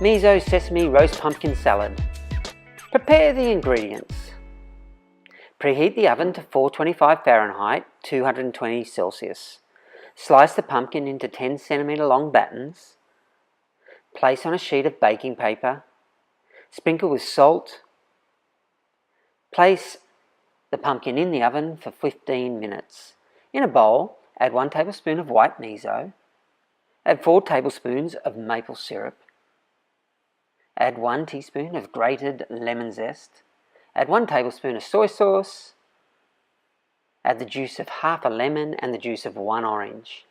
Miso Sesame Roast Pumpkin Salad. Prepare the ingredients. Preheat the oven to 425 Fahrenheit, 220 Celsius. Slice the pumpkin into 10 cm long battens. Place on a sheet of baking paper. Sprinkle with salt. Place the pumpkin in the oven for 15 minutes. In a bowl, add 1 tablespoon of white miso. Add 4 tablespoons of maple syrup. Add 1 teaspoon of grated lemon zest. Add 1 tablespoon of soy sauce. Add the juice of half a lemon and the juice of 1 orange.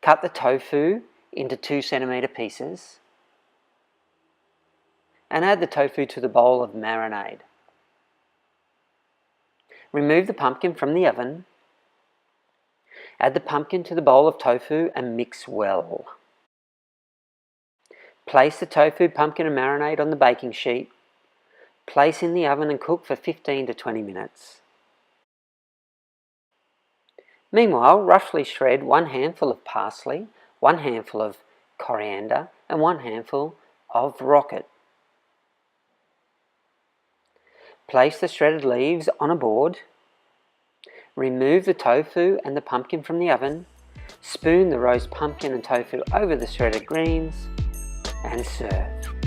Cut the tofu into 2 cm pieces and add the tofu to the bowl of marinade. Remove the pumpkin from the oven. Add the pumpkin to the bowl of tofu and mix well. Place the tofu, pumpkin and marinade on the baking sheet. Place in the oven and cook for 15 to 20 minutes. Meanwhile, roughly shred 1 handful of parsley, 1 handful of coriander and 1 handful of rocket. Place the shredded leaves on a board. Remove the tofu and the pumpkin from the oven. Spoon the roast pumpkin and tofu over the shredded greens and serve.